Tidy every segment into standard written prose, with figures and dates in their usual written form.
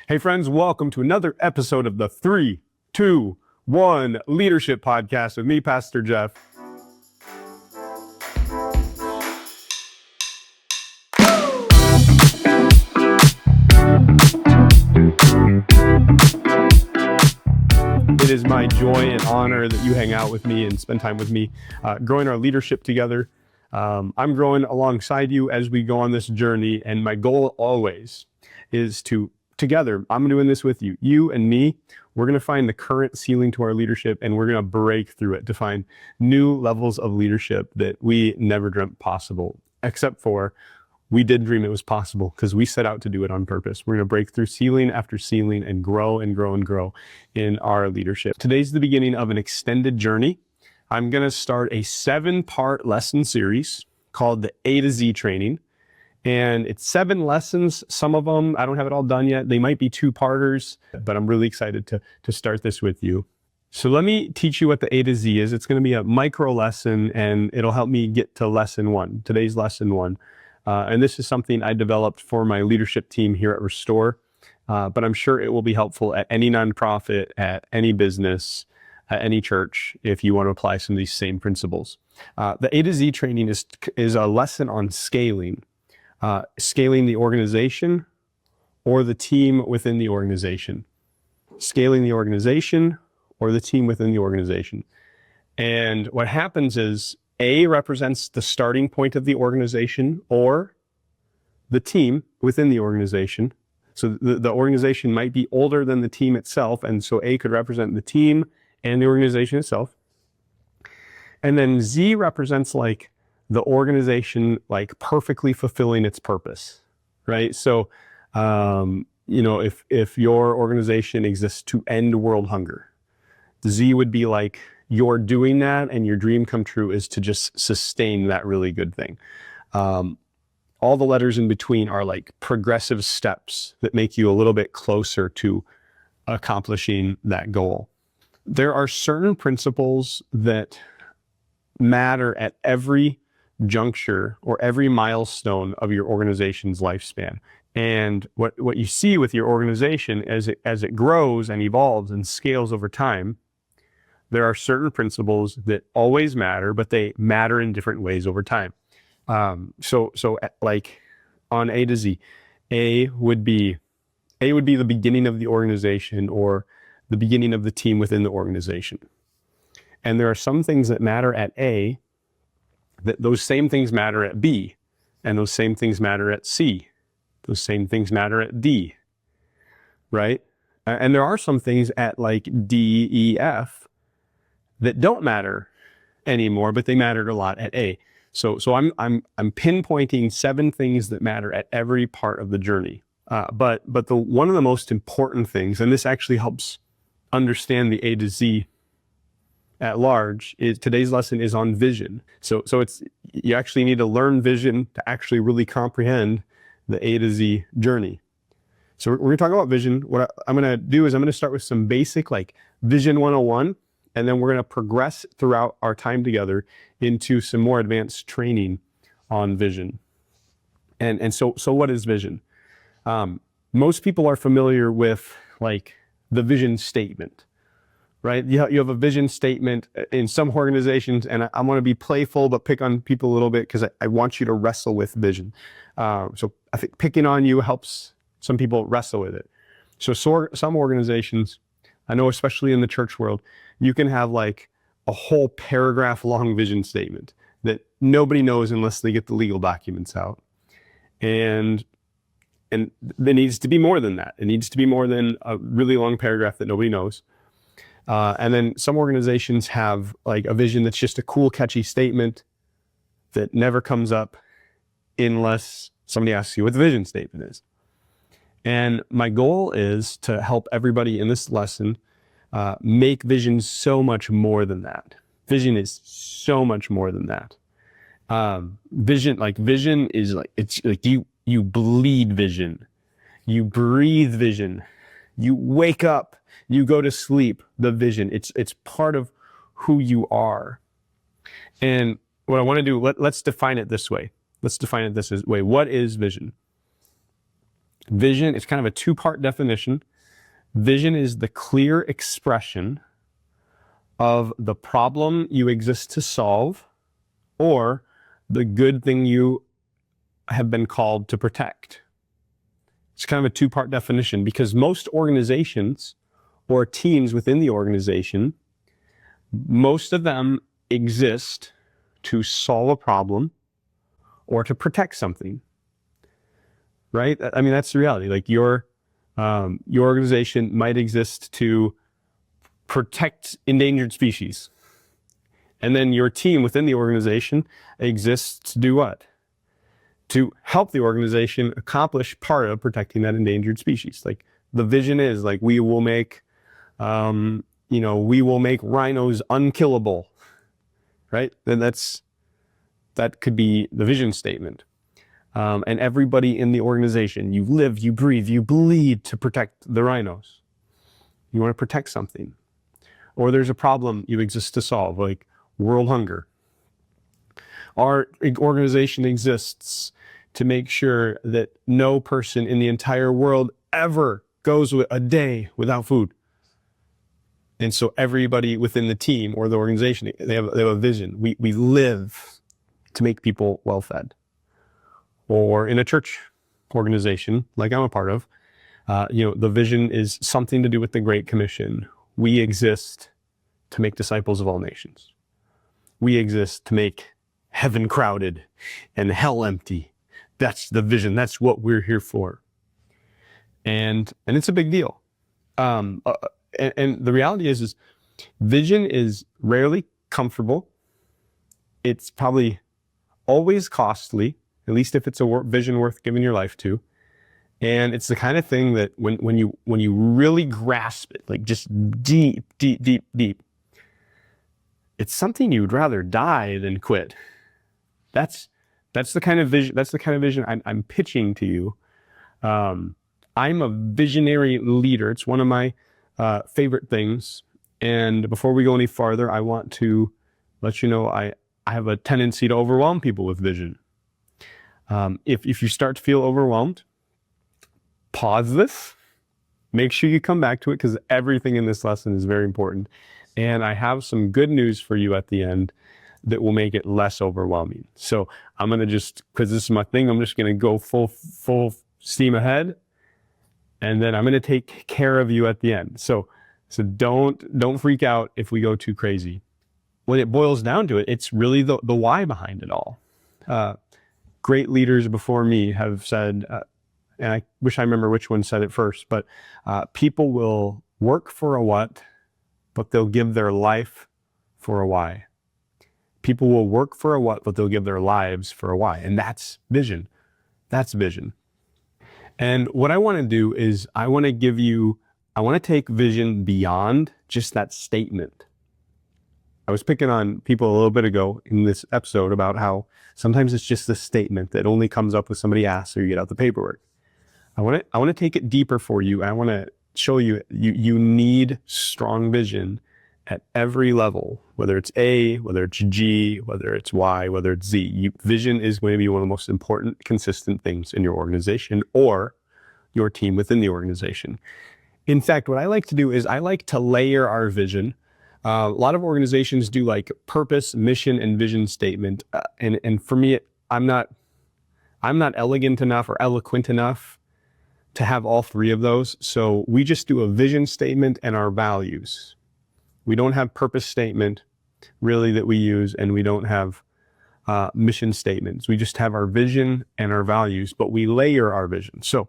Hey friends, welcome to another episode of the 3, 2, 1 Leadership Podcast with me, Pastor Jeff. It is my joy and honor that you hang out with me and spend time with me, growing our leadership together. I'm growing alongside you as we go on this journey, and my goal always is to together, I'm doing this with you, you and me. We're going to find the current ceiling to our leadership, and we're going to break through it to find new levels of leadership that we never dreamt possible, except for we did dream it was possible because we set out to do it on purpose. We're going to break through ceiling after ceiling and grow and grow and grow in our leadership. Today's the beginning of an extended journey. I'm going to start a 7-part lesson series called the A to Z training. And it's 7 lessons. Some of them, I don't have it all done yet. They might be 2-parters, but I'm really excited to start this with you. So let me teach you what the A to Z is. It's going to be a micro lesson, and it'll help me get to lesson 1, today's lesson 1. And this is something I developed for my leadership team here at Restore, but I'm sure it will be helpful at any nonprofit, at any business, at any church, if you want to apply some of these same principles. The A to Z training is a lesson on scaling. Scaling the organization or the team within the organization. Scaling the organization or the team within the organization. And what happens is A represents the starting point of the organization or the team within the organization. So the organization might be older than the team itself, and so A could represent the team and the organization itself. And then Z represents like the organization like perfectly fulfilling its purpose, right? So, if your organization exists to end world hunger, the Z would be like you're doing that and your dream come true is to just sustain that really good thing. All the letters in between are like progressive steps that make you a little bit closer to accomplishing that goal. There are certain principles that matter at every juncture or every milestone of your organization's lifespan. And what you see with your organization as it grows and evolves and scales over time, there are certain principles that always matter, but they matter in different ways over time. So like on A to Z, A would be the beginning of the organization or the beginning of the team within the organization. And there are some things that matter at A, that those same things matter at B, and those same things matter at C. Those same things matter at D, right? And there are some things at like D, E, F that don't matter anymore, but they mattered a lot at A. So I'm pinpointing 7 things that matter at every part of the journey. But one of the most important things, and this actually helps understand the A to Z at large, is today's lesson is on vision. So you actually need to learn vision to actually really comprehend the A to Z journey. So we're going to talk about vision. What I'm going to do is I'm going to start with some basic like Vision 101, and then we're going to progress throughout our time together into some more advanced training on vision. And so what is vision? Most people are familiar with like the vision statement. Right? You have a vision statement in some organizations, and I want to be playful, but pick on people a little bit because I want you to wrestle with vision. So I think picking on you helps some people wrestle with it. So some organizations, I know especially in the church world, you can have like a whole paragraph long vision statement that nobody knows unless they get the legal documents out. And there needs to be more than that. It needs to be more than a really long paragraph that nobody knows. And then some organizations have like a vision that's just a cool, catchy statement that never comes up unless somebody asks you what the vision statement is. And my goal is to help everybody in this lesson make vision so much more than that. Vision is so much more than that. Vision is like, it's like you bleed vision, you breathe vision, you wake up, you go to sleep, the vision. It's part of who you are. And what I want to do, let's define it this way. What is vision? Vision, it's kind of a two-part definition. Vision is the clear expression of the problem you exist to solve or the good thing you have been called to protect. It's kind of a two-part definition because most organizations or teams within the organization, most of them exist to solve a problem or to protect something, right? I mean, that's the reality. Like your organization might exist to protect endangered species. And then your team within the organization exists to do what? To help the organization accomplish part of protecting that endangered species. Like the vision is like, we will make rhinos unkillable, right? Then that could be the vision statement. And everybody in the organization, you live, you breathe, you bleed to protect the rhinos. You want to protect something. Or there's a problem you exist to solve, like world hunger. Our organization exists to make sure that no person in the entire world ever goes a day without food. And so everybody within the team or the organization, they have a vision. We live to make people well fed. Or in a church organization, like I'm a part of, the vision is something to do with the Great Commission. We exist to make disciples of all nations. We exist to make heaven crowded and hell empty. That's the vision. That's what we're here for. And it's a big deal. And the reality is vision is rarely comfortable. It's probably always costly, at least if it's a vision worth giving your life to. And it's the kind of thing that when you really grasp it, like just deep, it's something you'd rather die than quit. That's the kind of vision. That's the kind of vision I'm pitching to you. I'm a visionary leader. It's one of my favorite things. And before we go any farther, I want to let you know I have a tendency to overwhelm people with vision. If you start to feel overwhelmed, pause this. Make sure you come back to it because everything in this lesson is very important. And I have some good news for you at the end that will make it less overwhelming. So I'm going to because this is my thing, I'm just going to go full steam ahead. And then I'm going to take care of you at the end. So don't freak out if we go too crazy. When it boils down to it, it's really the why behind it all. Great leaders before me have said, and I wish I remember which one said it first, but people will work for a what, but they'll give their life for a why. People will work for a what, but they'll give their lives for a why. And that's vision. That's vision. And what I want to do is I want to take vision beyond just that statement. I was picking on people a little bit ago in this episode about how sometimes it's just the statement that only comes up with somebody asks or you get out the paperwork. I want to take it deeper for you. I want to show you need strong vision at every level, whether it's A, whether it's G, whether it's Y, whether it's Z. Vision is going to be one of the most important, consistent things in your organization or your team within the organization. In fact, what I like to do is I like to layer our vision. A lot of organizations do like purpose, mission, and vision statement. And for me, I'm not elegant enough or eloquent enough to have all three of those. So we just do a vision statement and our values. We don't have purpose statement really that we use, and we don't have mission statements. We just have our vision and our values, but we layer our vision. So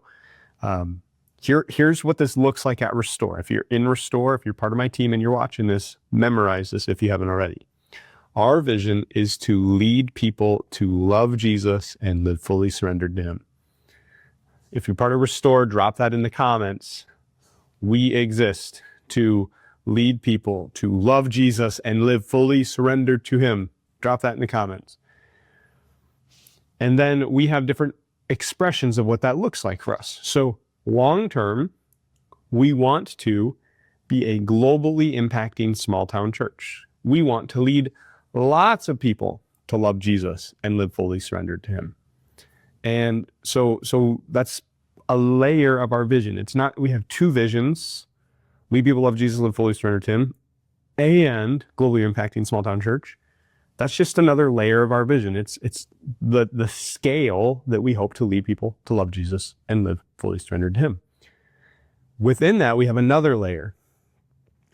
here's what this looks like at Restore. If you're in Restore, if you're part of my team and you're watching this, memorize this if you haven't already. Our vision is to lead people to love Jesus and live fully surrendered to him. If you're part of Restore, drop that in the comments. We exist to lead people to love Jesus and live fully surrendered to him. Drop that in the comments. And then we have different expressions of what that looks like for us. So long term, we want to be a globally impacting small town church. We want to lead lots of people to love Jesus and live fully surrendered to him. And so that's a layer of our vision. It's not, we have two visions: lead people, love Jesus, live fully surrendered to him, and globally impacting small town church. That's just another layer of our vision. It's the scale that we hope to lead people to love Jesus and live fully surrendered to him. Within that, we have another layer.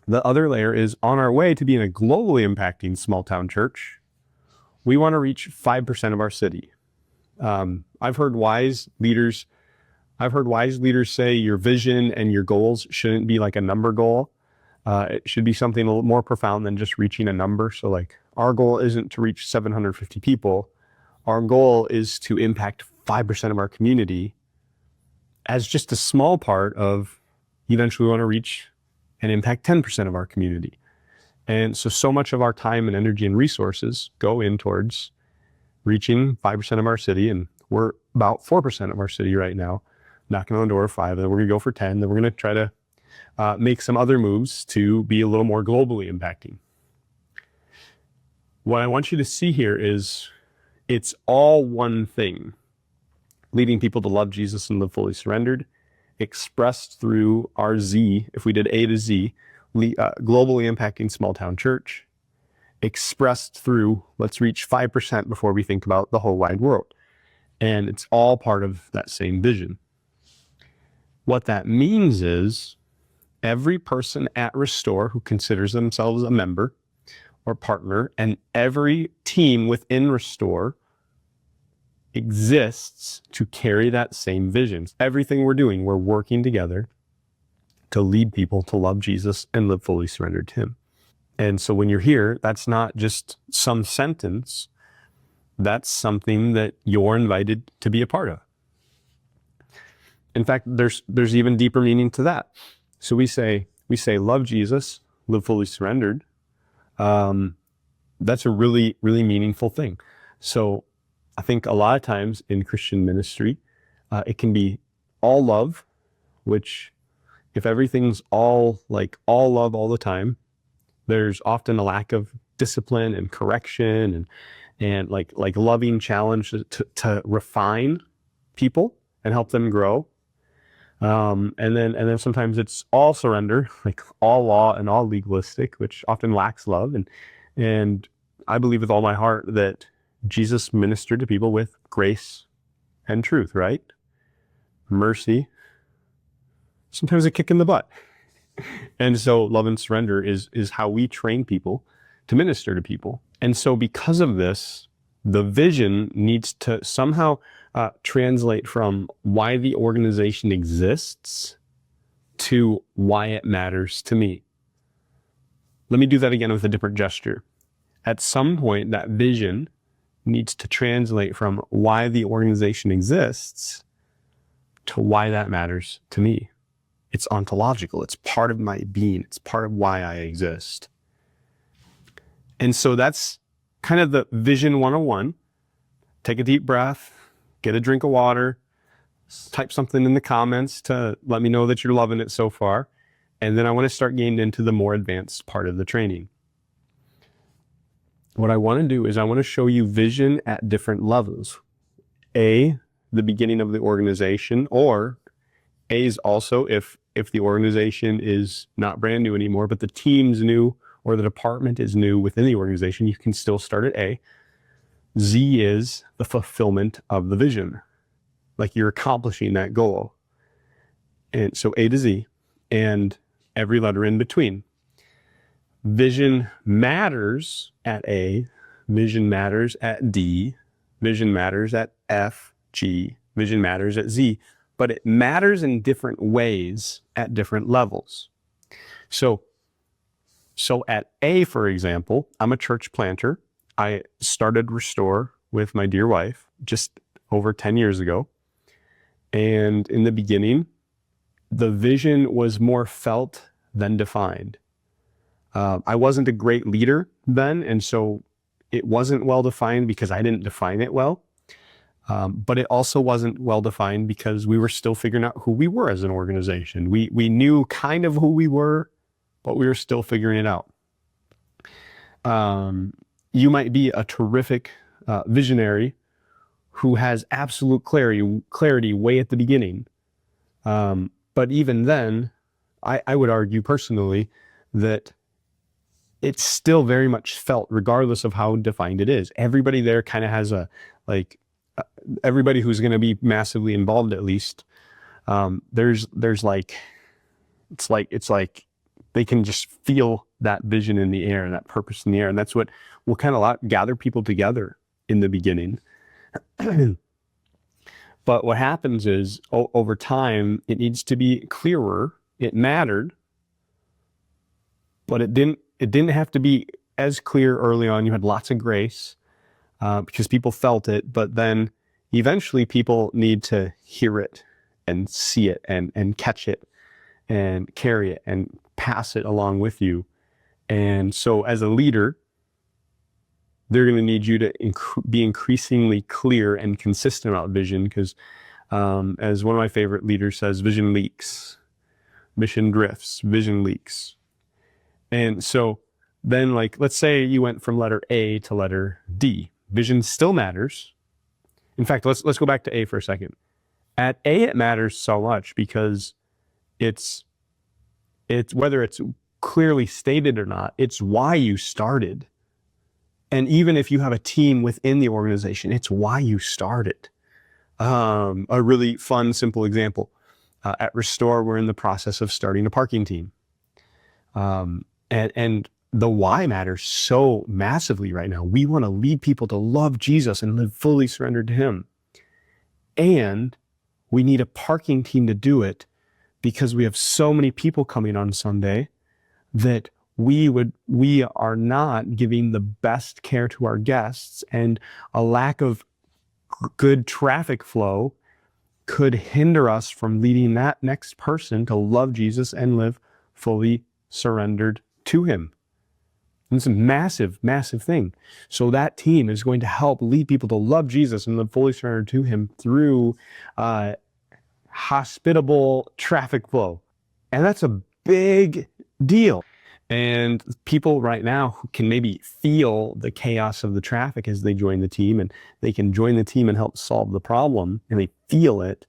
The other layer is, on our way to being a globally impacting small town church, we want to reach 5% of our city. I've heard wise leaders say your vision and your goals shouldn't be like a number goal. It should be something a little more profound than just reaching a number. So like, our goal isn't to reach 750 people. Our goal is to impact 5% of our community, as just a small part of, eventually we want to reach and impact 10% of our community. And so much of our time and energy and resources go in towards reaching 5% of our city. And we're about 4% of our city right now, knocking on the door of 5. Then we're going to go for 10. Then we're going to try to make some other moves to be a little more globally impacting. What I want you to see here is, it's all one thing: leading people to love Jesus and live fully surrendered, expressed through our Z, if we did A to Z, globally impacting small town church, expressed through let's reach 5% before we think about the whole wide world. And it's all part of that same vision. What that means is, every person at Restore who considers themselves a member or partner, and every team within Restore exists to carry that same vision. Everything we're doing, we're working together to lead people to love Jesus and live fully surrendered to him. And so when you're here, that's not just some sentence, that's something that you're invited to be a part of. In fact, there's even deeper meaning to that. So we say, love Jesus, live fully surrendered. That's a really, really meaningful thing. So I think a lot of times in Christian ministry, it can be all love, which, if everything's all love all the time, there's often a lack of discipline and correction and like loving challenge to refine people and help them grow. And then sometimes it's all surrender, like all law and all legalistic, which often lacks love. And I believe with all my heart that Jesus ministered to people with grace and truth, right? Mercy, sometimes a kick in the butt. And so love and surrender is how we train people to minister to people. And so because of this, the vision needs to somehow translate from why the organization exists to why it matters to me. Let me do that again with a different gesture. At some point, that vision needs to translate from why the organization exists to why that matters to me. It's ontological. It's part of my being. It's part of why I exist. And so that's kind of the Vision 101. Take a deep breath, get a drink of water, type something in the comments to let me know that you're loving it so far. And then I want to start getting into the more advanced part of the training. What I want to do is I want to show you vision at different levels. A, the beginning of the organization, or A is also if the organization is not brand new anymore, but the team's new or the department is new within the organization, you can still start at A. Z is the fulfillment of the vision, like you're accomplishing that goal. And so A to Z, and every letter in between. Vision matters at A, vision matters at D, vision matters at F, G, vision matters at Z, but it matters in different ways at different levels. So at A, for example, I'm a church planter. I started Restore with my dear wife just over 10 years ago. And in the beginning, the vision was more felt than defined. I wasn't a great leader then, and so it wasn't well defined because I didn't define it well. But it also wasn't well defined because we were still figuring out who we were as an organization. We knew kind of who we were, but we were still figuring it out. You might be a terrific visionary who has absolute clarity way at the beginning, But even then, I would argue personally that it's still very much felt, regardless of how defined it is. Everybody there kind of has everybody who's going to be massively involved, at least, there's like, it's like they can just feel that vision in the air and that purpose in the air. And that's what will kind of gather people together in the beginning. But what happens is over time, it needs to be clearer. It mattered, but it didn't have to be as clear early on. You had lots of grace because people felt it, but then eventually people need to hear it and see it and catch it and carry it and pass it along with you. And so as a leader, they're going to need you to be increasingly clear and consistent about vision, because as one of my favorite leaders says, vision leaks, mission drifts, vision leaks. And so then, like, let's say you went from letter A to letter D. Vision still matters. In fact, let's go back to A for a second. At A, it matters so much because it's whether it's clearly stated or not, it's why you started. And even if you have a team within the organization, it's why you started. A really fun, simple example. At Restore, we're in the process of starting a parking team. And the why matters so massively right now. We want to lead people to love Jesus and live fully surrendered to him. And we need a parking team to do it because we have so many people coming on Sunday that we are not giving the best care to our guests, and a lack of good traffic flow could hinder us from leading that next person to love Jesus and live fully surrendered to him. And it's a massive, massive thing. So that team is going to help lead people to love Jesus and live fully surrendered to him through hospitable traffic flow. And that's a big deal. And people right now can maybe feel the chaos of the traffic as they join the team, and they can join the team and help solve the problem, and they feel it.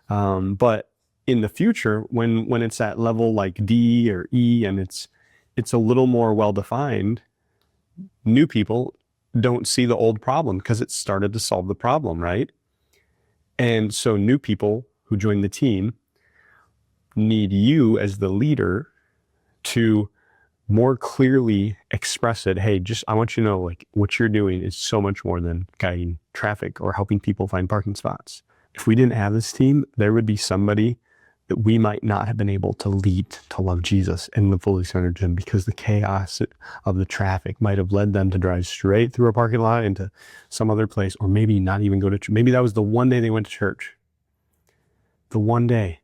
But in the future, when it's at level like D or E and it's a little more well-defined, new people don't see the old problem because it started to solve the problem, right? And so new people who join the team need you as the leader to more clearly express it. Hey, I want you to know, like, what you're doing is so much more than guiding traffic or helping people find parking spots. If we didn't have this team, there would be somebody that we might not have been able to lead to love Jesus and live fully surrendered to him, because the chaos of the traffic might have led them to drive straight through a parking lot into some other place, or maybe not even go to church. Maybe that was the one day they went to church. The one day.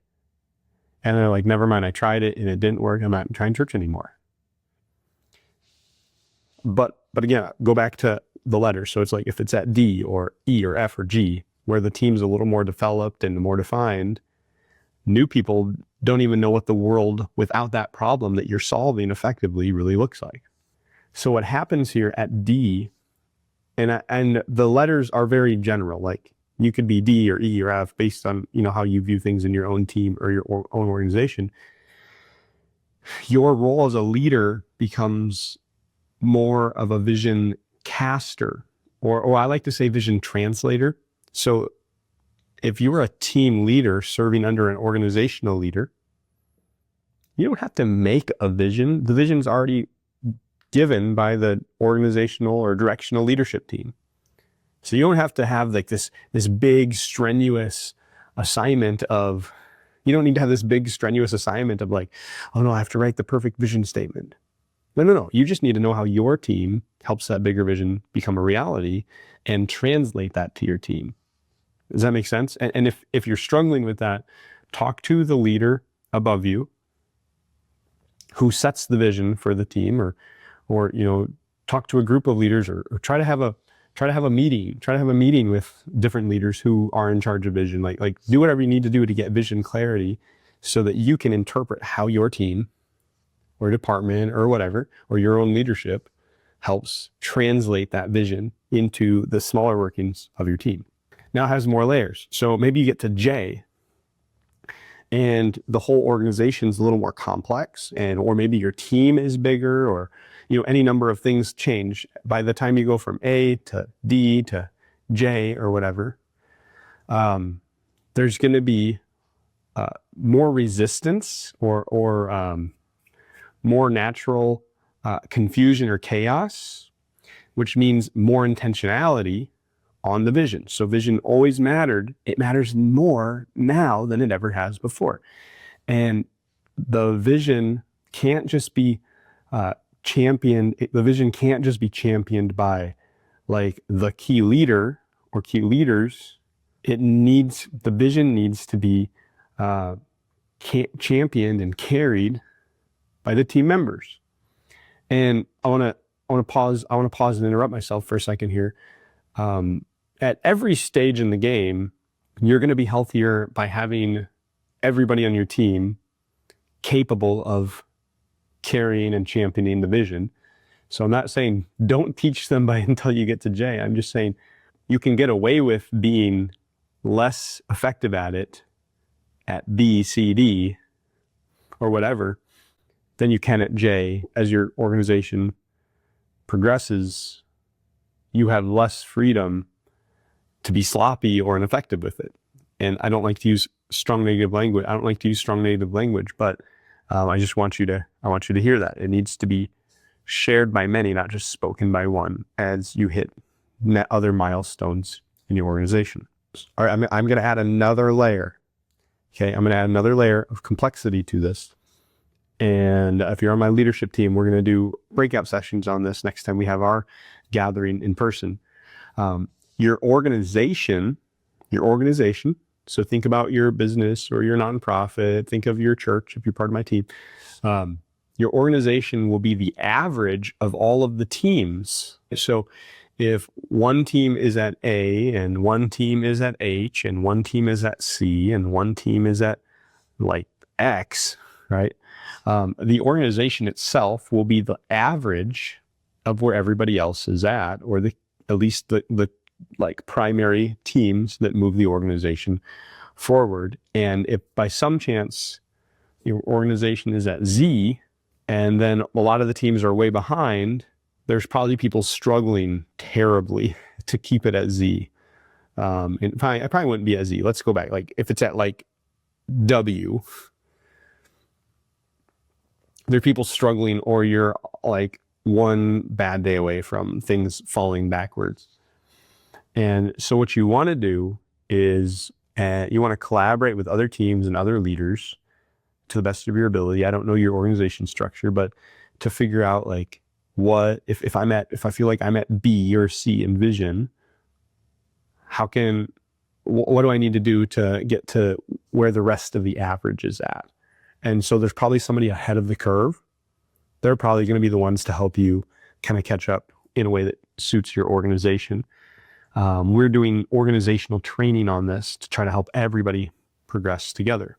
And they're like, never mind, I tried it and it didn't work. I'm not trying church anymore. But again, go back to the letters. So it's like, if it's at D or E or F or G, where the team's a little more developed and more defined, new people don't even know what the world without that problem that you're solving effectively really looks like. So what happens here at D, and the letters are very general, like you could be D or E or F based on, how you view things in your own team or your own organization. Your role as a leader becomes more of a vision caster, or I like to say vision translator. So if you're a team leader serving under an organizational leader, you don't have to make a vision. The vision's already given by the organizational or directional leadership team. So you don't have to have like this big strenuous assignment of, you don't need to have this big strenuous assignment of like, oh no, I have to write the perfect vision statement. No. You just need to know how your team helps that bigger vision become a reality and translate that to your team. Does that make sense? And if you're struggling with that, talk to the leader above you who sets the vision for the team, or talk to a group of leaders, or try to have a meeting with different leaders who are in charge of vision. Like do whatever you need to do to get vision clarity so that you can interpret how your team or department or whatever, or your own leadership helps translate that vision into the smaller workings of your team. Now it has more layers. So maybe you get to J, and the whole organization is a little more complex, and or maybe your team is bigger, or any number of things change. By the time you go from A to D to J or whatever, there's going to be more resistance or more natural confusion or chaos, which means more intentionality on the vision. So vision always mattered. It matters more now than it ever has before. And the vision can't just be championed. The vision can't just be championed by like the key leader or key leaders. The vision needs to be championed and carried by the team members. And I want to pause and interrupt myself for a second here. At every stage in the game, you're going to be healthier by having everybody on your team capable of carrying and championing the vision. So I'm not saying don't teach them until you get to J. I'm just saying you can get away with being less effective at it at B, C, D, or whatever than you can at J. As your organization progresses, you have less freedom to be sloppy or ineffective with it. And I don't like to use strong negative language. But I just want you to hear that. It needs to be shared by many, not just spoken by one, as you hit other milestones in your organization. All right, I'm going to add another layer. Okay, I'm going to add another layer of complexity to this. And if you're on my leadership team, we're going to do breakout sessions on this next time we have our gathering in person. Your organization, so think about your business or your nonprofit, think of your church if you're part of my team. Your organization will be the average of all of the teams. So if one team is at A and one team is at H and one team is at C and one team is at like X, right? The organization itself will be the average of where everybody else is at, or at least the like primary teams that move the organization forward. And if by some chance your organization is at Z and then a lot of the teams are way behind, there's probably people struggling terribly to keep it at Z. And I probably wouldn't be at Z. Let's go back. Like if it's at like W, there are people struggling, or you're like one bad day away from things falling backwards. And so what you want to do is you want to collaborate with other teams and other leaders to the best of your ability. I don't know your organization structure, but to figure out like what, if I feel like I'm at B or C in vision, what do I need to do to get to where the rest of the average is at? And so there's probably somebody ahead of the curve. They're probably going to be the ones to help you kind of catch up in a way that suits your organization. We're doing organizational training on this to try to help everybody progress together.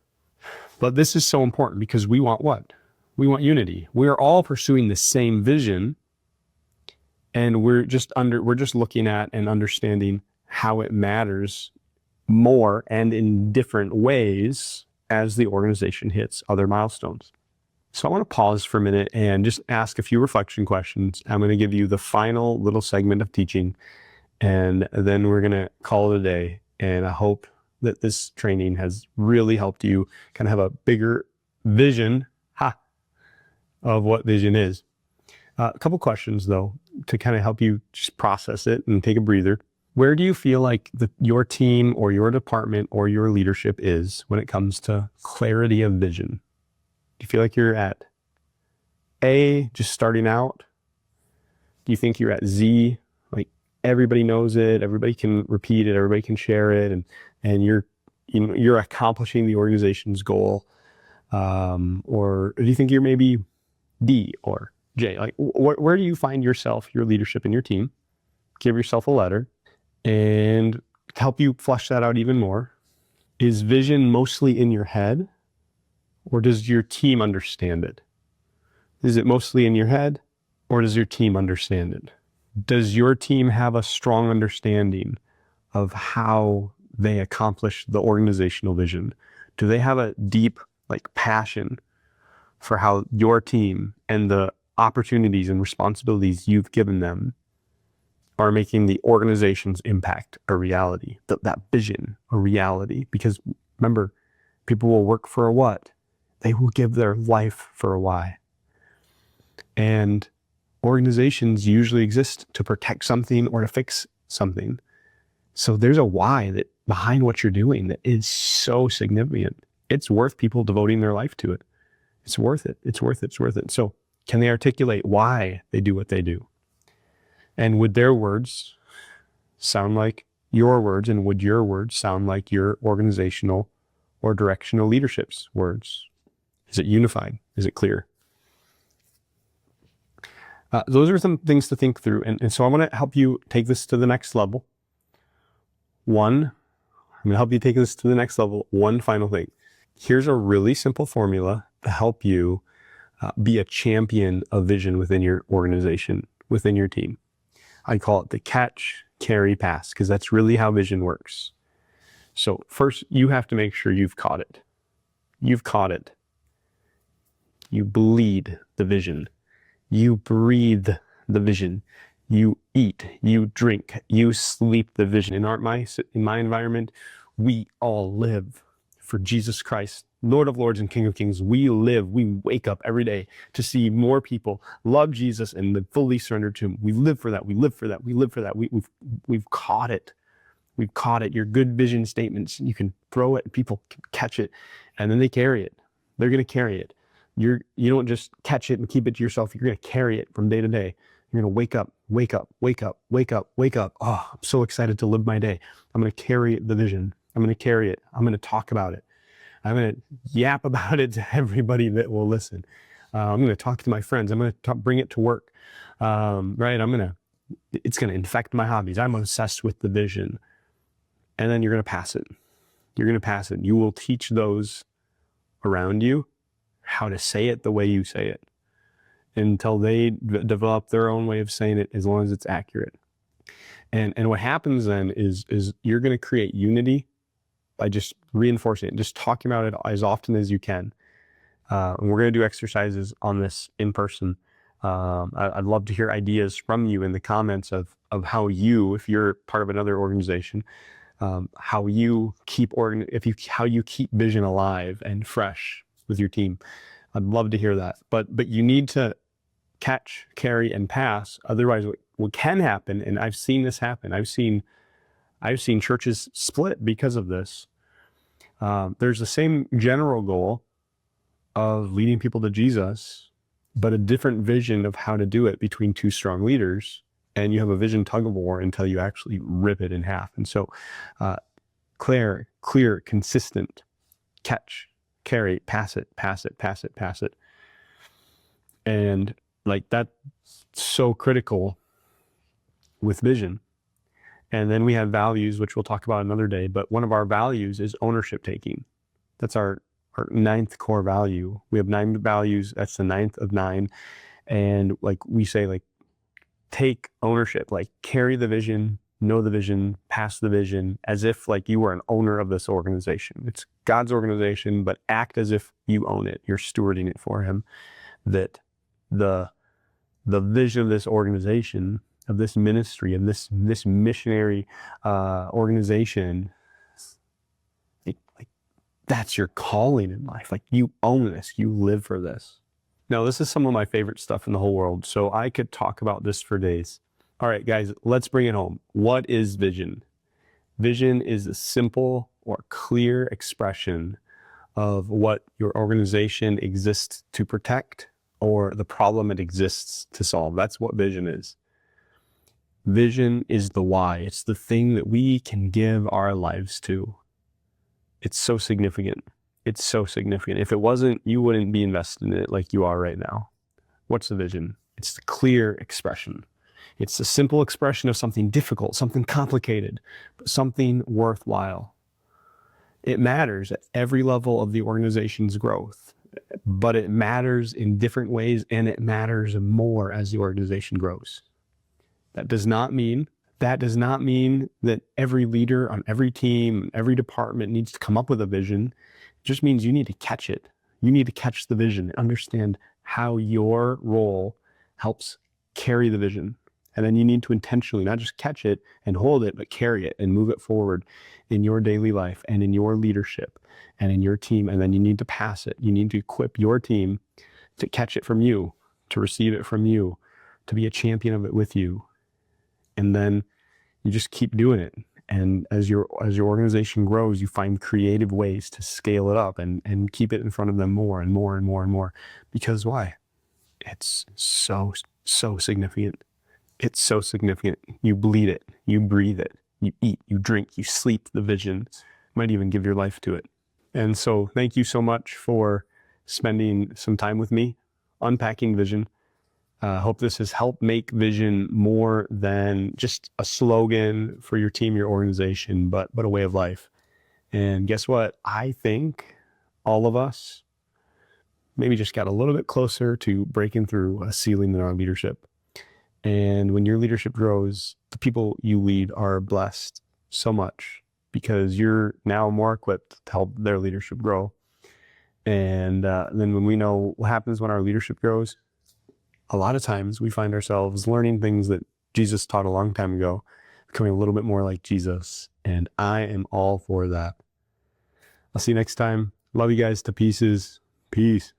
But this is so important because we want what? We want unity. We're all pursuing the same vision, and we're just looking at and understanding how it matters more and in different ways as the organization hits other milestones. So I want to pause for a minute and just ask a few reflection questions. I'm going to give you the final little segment of teaching, and then we're going to call it a day. And I hope that this training has really helped you kind of have a bigger vision of what vision is. A couple questions though, to kind of help you just process it and take a breather. Where do you feel like your team or your department or your leadership is when it comes to clarity of vision? Do you feel like you're at A, just starting out? Do you think you're at Z, like everybody knows it, everybody can repeat it, everybody can share it, and you're accomplishing the organization's goal? Or do you think you're maybe D or J? Like where do you find yourself, your leadership, and your team? Give yourself a letter. And to help you flesh that out even more, is vision mostly in your head, or does your team understand it? Is it mostly in your head, or does your team understand it? Does your team have a strong understanding of how they accomplish the organizational vision? Do they have a deep passion for how your team and the opportunities and responsibilities you've given them are making the organization's impact a reality, that vision a reality? Because remember, people will work for a what? They will give their life for a why. And organizations usually exist to protect something or to fix something. So there's a why that behind what you're doing that is so significant. It's worth people devoting their life to it. It's worth it. It's worth it. It's worth it. So can they articulate why they do what they do? And would their words sound like your words? And would your words sound like your organizational or directional leadership's words? Is it unified? Is it clear? Those are some things to think through. And so I want to help you take this to the next level. I'm going to help you take this to the next level. One final thing. Here's a really simple formula to help you be a champion of vision within your organization, within your team. I call it the catch, carry, pass, because that's really how vision works. So first, you have to make sure you've caught it. You've caught it. You bleed the vision. You breathe the vision. You eat, you drink, you sleep the vision. In my environment, we all live for Jesus Christ, Lord of Lords and King of Kings. We wake up every day to see more people love Jesus and live fully surrendered to him. We live for that. We live for that. We live for that. We've caught it. We've caught it. Your good vision statements, you can throw it and people can catch it and then they carry it. They're going to carry it. You don't just catch it and keep it to yourself. You're going to carry it from day to day. You're going to wake up, wake up, wake up, wake up, wake up. Oh, I'm so excited to live my day. I'm going to carry the vision. I'm going to carry it. I'm going to talk about it. I'm going to yap about it to everybody that will listen. I'm going to talk to my friends. I'm going to bring it to work. Right? It's going to infect my hobbies. I'm obsessed with the vision. And then you're going to pass it. You're going to pass it. You will teach those around you how to say it the way you say it until they develop their own way of saying it, as long as it's accurate. And what happens then is you're going to create unity by just reinforcing it, just talking about it as often as you can. And we're going to do exercises on this in person. I'd love to hear ideas from you in the comments of how you, if you're part of another organization, how you keep vision alive and fresh with your team. I'd love to hear that. But you need to catch, carry, and pass. Otherwise, what can happen, and I've seen this happen. I've seen churches split because of this. There's the same general goal of leading people to Jesus, but a different vision of how to do it between two strong leaders. And you have a vision tug of war until you actually rip it in half. And so clear, consistent, catch, carry, pass it. And that's so critical with vision. And then we have values, which we'll talk about another day. But one of our values is ownership taking. That's our 9th core value. We have 9 values. That's the 9th of 9. And we say, take ownership, carry the vision, know the vision, pass the vision, as if you were an owner of this organization. It's God's organization, but act as if you own it. You're stewarding it for him. That the vision of this organization, of this ministry, of this missionary organization, that's your calling in life. You own this, you live for this. Now, this is some of my favorite stuff in the whole world, so I could talk about this for days. All right, guys, let's bring it home. What is vision? Vision is a simple or clear expression of what your organization exists to protect or the problem it exists to solve. That's what vision is. Vision is the why. It's the thing that we can give our lives to. It's so significant. It's so significant. If it wasn't, you wouldn't be invested in it like you are right now. What's the vision? It's the clear expression. It's the simple expression of something difficult, something complicated, but something worthwhile. It matters at every level of the organization's growth, but it matters in different ways, and it matters more as the organization grows. That does not mean that every leader on every team, every department needs to come up with a vision. just means you need to catch it. You need to catch the vision, understand how your role helps carry the vision. And then you need to intentionally not just catch it and hold it, but carry it and move it forward in your daily life and in your leadership and in your team. And then you need to pass it. You need to equip your team to catch it from you, to receive it from you, to be a champion of it with you. And then you just keep doing it. And as your organization grows, you find creative ways to scale it up and keep it in front of them more and more and more and more. Because why? It's so significant. It's so significant. You bleed it, you breathe it, you eat, you drink, you sleep the vision, might even give your life to it. And so thank you so much for spending some time with me unpacking vision. Hope this has helped make vision more than just a slogan for your team, your organization, but a way of life. And guess what? I think all of us maybe just got a little bit closer to breaking through a ceiling in our leadership. And when your leadership grows, the people you lead are blessed so much because you're now more equipped to help their leadership grow. And then when we know what happens when our leadership grows, a lot of times we find ourselves learning things that Jesus taught a long time ago, becoming a little bit more like Jesus. And I am all for that. I'll see you next time. Love you guys to pieces. Peace.